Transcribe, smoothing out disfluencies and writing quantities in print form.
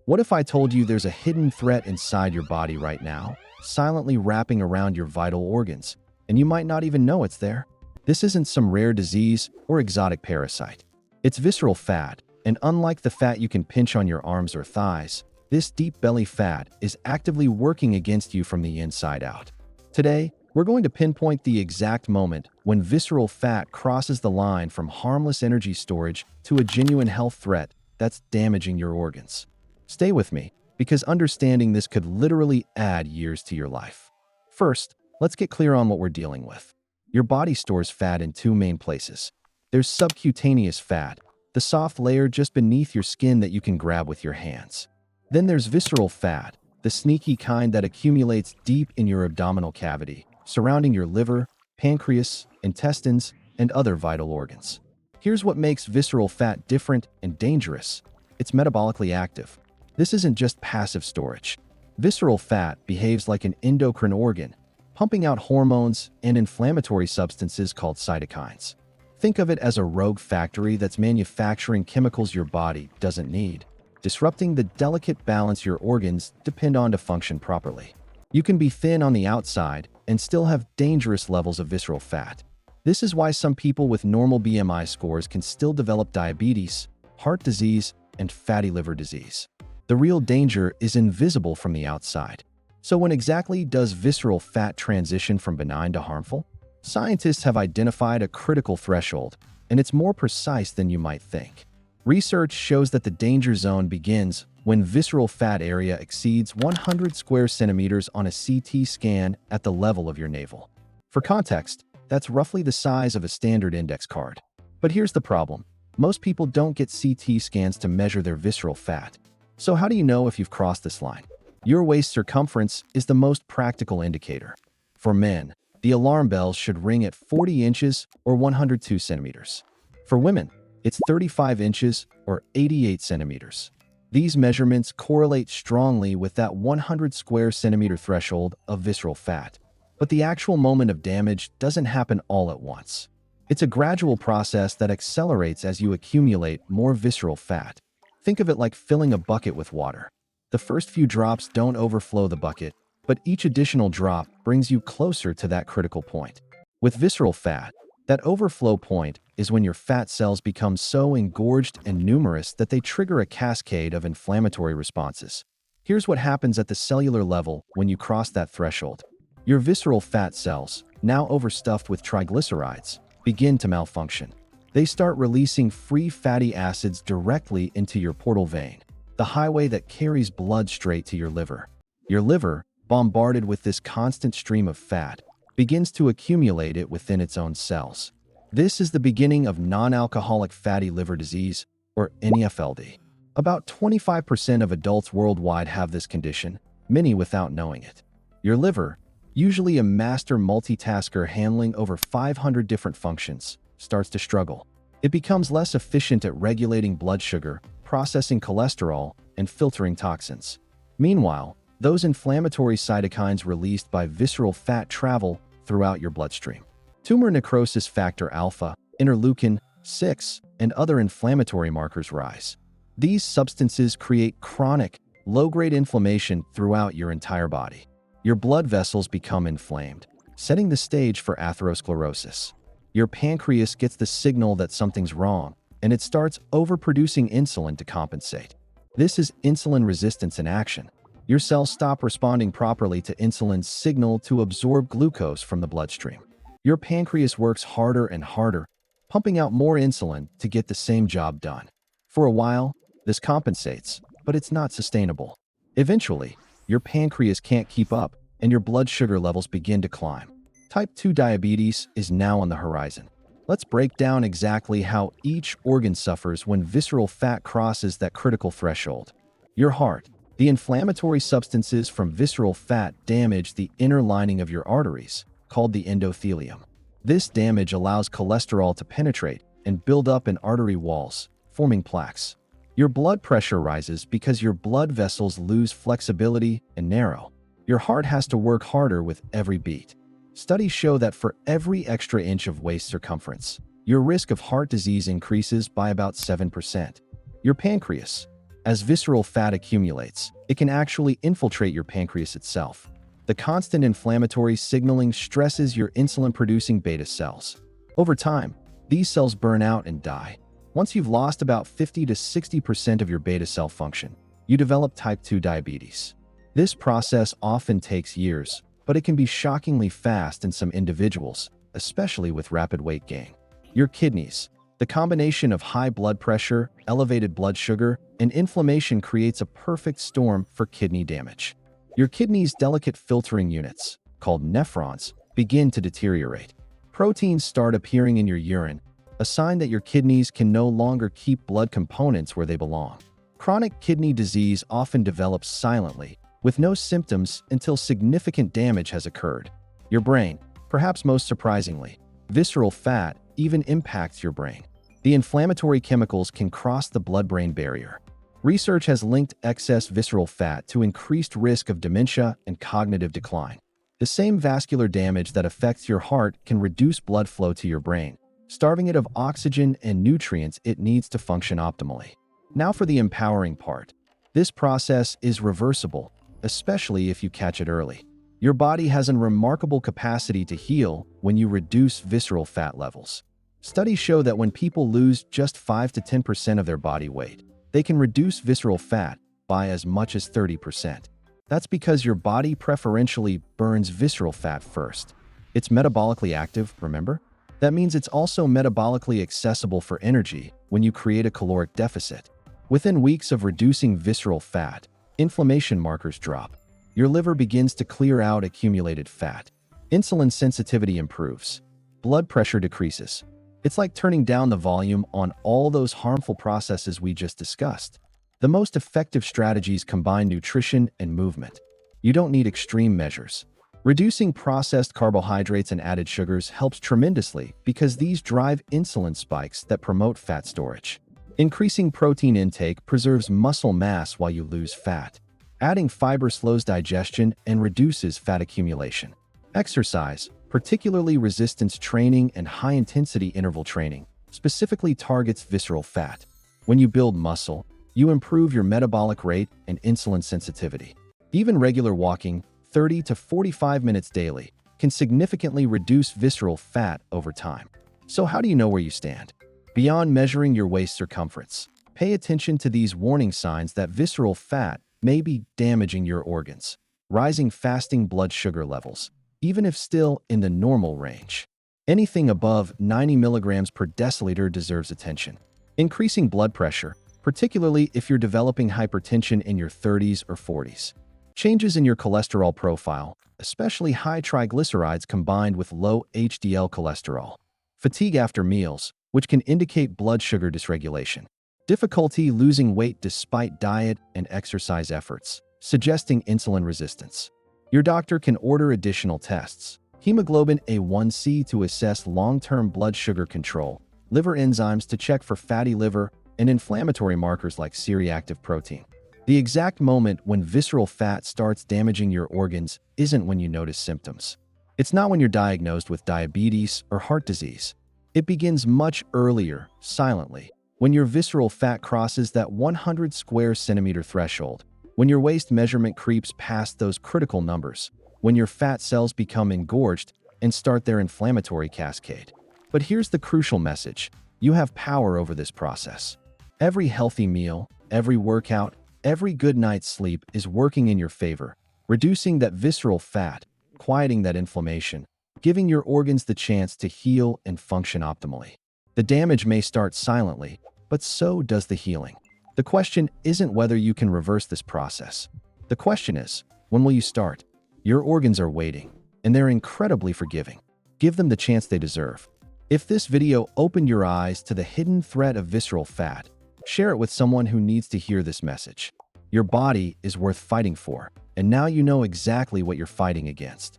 What if I told you there's a hidden threat inside your body right now, silently wrapping around your vital organs, and you might not even know it's there? This isn't some rare disease or exotic parasite. It's visceral fat, and unlike the fat you can pinch on your arms or thighs, this deep belly fat is actively working against you from the inside out. Today, we're going to pinpoint the exact moment when visceral fat crosses the line from harmless energy storage to a genuine health threat that's damaging your organs. Stay with me, because understanding this could literally add years to your life. First, let's get clear on what we're dealing with. Your body stores fat in two main places. There's subcutaneous fat, the soft layer just beneath your skin that you can grab with your hands. Then there's visceral fat, the sneaky kind that accumulates deep in your abdominal cavity, surrounding your liver, pancreas, intestines, and other vital organs. Here's what makes visceral fat different and dangerous. It's metabolically active. This isn't just passive storage. Visceral fat behaves like an endocrine organ, pumping out hormones and inflammatory substances called cytokines. Think of it as a rogue factory that's manufacturing chemicals your body doesn't need, disrupting the delicate balance your organs depend on to function properly. You can be thin on the outside and still have dangerous levels of visceral fat. This is why some people with normal BMI scores can still develop diabetes, heart disease, and fatty liver disease. The real danger is invisible from the outside. So when exactly does visceral fat transition from benign to harmful? Scientists have identified a critical threshold, and it's more precise than you might think. Research shows that the danger zone begins when visceral fat area exceeds 100 square centimeters on a CT scan at the level of your navel. For context, that's roughly the size of a standard index card. But here's the problem. Most people don't get CT scans to measure their visceral fat. So how do you know if you've crossed this line? Your waist circumference is the most practical indicator. For men, the alarm bells should ring at 40 inches or 102 centimeters. For women, it's 35 inches or 88 centimeters. These measurements correlate strongly with that 100 square centimeter threshold of visceral fat. But the actual moment of damage doesn't happen all at once. It's a gradual process that accelerates as you accumulate more visceral fat. Think of it like filling a bucket with water. The first few drops don't overflow the bucket, but each additional drop brings you closer to that critical point. With visceral fat, that overflow point is when your fat cells become so engorged and numerous that they trigger a cascade of inflammatory responses. Here's what happens at the cellular level when you cross that threshold. Your visceral fat cells, now overstuffed with triglycerides, begin to malfunction. They start releasing free fatty acids directly into your portal vein, the highway that carries blood straight to your liver. Your liver, bombarded with this constant stream of fat, begins to accumulate it within its own cells. This is the beginning of non-alcoholic fatty liver disease, or NAFLD. About 25% of adults worldwide have this condition, many without knowing it. Your liver, usually a master multitasker handling over 500 different functions, starts to struggle. It becomes less efficient at regulating blood sugar, processing cholesterol, and filtering toxins. Meanwhile, those inflammatory cytokines released by visceral fat travel throughout your bloodstream. Tumor necrosis factor alpha, interleukin-6, and other inflammatory markers rise. These substances create chronic, low-grade inflammation throughout your entire body. Your blood vessels become inflamed, setting the stage for atherosclerosis. Your pancreas gets the signal that something's wrong, and it starts overproducing insulin to compensate. This is insulin resistance in action. Your cells stop responding properly to insulin's signal to absorb glucose from the bloodstream. Your pancreas works harder and harder, pumping out more insulin to get the same job done. For a while, this compensates, but it's not sustainable. Eventually, your pancreas can't keep up, and your blood sugar levels begin to climb. Type 2 diabetes is now on the horizon. Let's break down exactly how each organ suffers when visceral fat crosses that critical threshold. Your heart. The inflammatory substances from visceral fat damage the inner lining of your arteries, called the endothelium. This damage allows cholesterol to penetrate and build up in artery walls, forming plaques. Your blood pressure rises because your blood vessels lose flexibility and narrow. Your heart has to work harder with every beat. Studies show that for every extra inch of waist circumference, your risk of heart disease increases by about 7%. Your pancreas. As visceral fat accumulates, it can actually infiltrate your pancreas itself. The constant inflammatory signaling stresses your insulin-producing beta cells. Over time, these cells burn out and die. Once you've lost about 50 to 60% of your beta cell function, you develop type 2 diabetes. This process often takes years, but it can be shockingly fast in some individuals, especially with rapid weight gain. Your kidneys. The combination of high blood pressure, elevated blood sugar, and inflammation creates a perfect storm for kidney damage. Your kidneys' delicate filtering units, called nephrons, begin to deteriorate. Proteins start appearing in your urine, a sign that your kidneys can no longer keep blood components where they belong. Chronic kidney disease often develops silently, with no symptoms until significant damage has occurred. Your brain, perhaps most surprisingly, visceral fat even impacts your brain. The inflammatory chemicals can cross the blood-brain barrier. Research has linked excess visceral fat to increased risk of dementia and cognitive decline. The same vascular damage that affects your heart can reduce blood flow to your brain, starving it of oxygen and nutrients it needs to function optimally. Now for the empowering part. This process is reversible, especially if you catch it early. Your body has a remarkable capacity to heal when you reduce visceral fat levels. Studies show that when people lose just 5 to 10% of their body weight, they can reduce visceral fat by as much as 30%. That's because your body preferentially burns visceral fat first. It's metabolically active, remember? That means it's also metabolically accessible for energy when you create a caloric deficit. Within weeks of reducing visceral fat, inflammation markers drop. Your liver begins to clear out accumulated fat. Insulin sensitivity improves. Blood pressure decreases. It's like turning down the volume on all those harmful processes we just discussed. The most effective strategies combine nutrition and movement. You don't need extreme measures. Reducing processed carbohydrates and added sugars helps tremendously because these drive insulin spikes that promote fat storage. Increasing protein intake preserves muscle mass while you lose fat. Adding fiber slows digestion and reduces fat accumulation. Exercise, particularly resistance training and high-intensity interval training, specifically targets visceral fat. When you build muscle, you improve your metabolic rate and insulin sensitivity. Even regular walking, 30 to 45 minutes daily, can significantly reduce visceral fat over time. So how do you know where you stand? Beyond measuring your waist circumference, pay attention to these warning signs that visceral fat may be damaging your organs. Rising fasting blood sugar levels, even if still in the normal range. Anything above 90 milligrams per deciliter deserves attention. Increasing blood pressure, particularly if you're developing hypertension in your 30s or 40s. Changes in your cholesterol profile, especially high triglycerides combined with low HDL cholesterol. Fatigue after meals, which can indicate blood sugar dysregulation. Difficulty losing weight despite diet and exercise efforts, suggesting insulin resistance. Your doctor can order additional tests. Hemoglobin A1C to assess long-term blood sugar control, liver enzymes to check for fatty liver, and inflammatory markers like C-reactive protein. The exact moment when visceral fat starts damaging your organs isn't when you notice symptoms. It's not when you're diagnosed with diabetes or heart disease. It begins much earlier, silently, when your visceral fat crosses that 100 square centimeter threshold, when your waist measurement creeps past those critical numbers, when your fat cells become engorged and start their inflammatory cascade. But here's the crucial message. You have power over this process. Every healthy meal, every workout, every good night's sleep is working in your favor, reducing that visceral fat, quieting that inflammation, giving your organs the chance to heal and function optimally. The damage may start silently, but so does the healing. The question isn't whether you can reverse this process. The question is, when will you start? Your organs are waiting, and they're incredibly forgiving. Give them the chance they deserve. If this video opened your eyes to the hidden threat of visceral fat, share it with someone who needs to hear this message. Your body is worth fighting for, and now you know exactly what you're fighting against.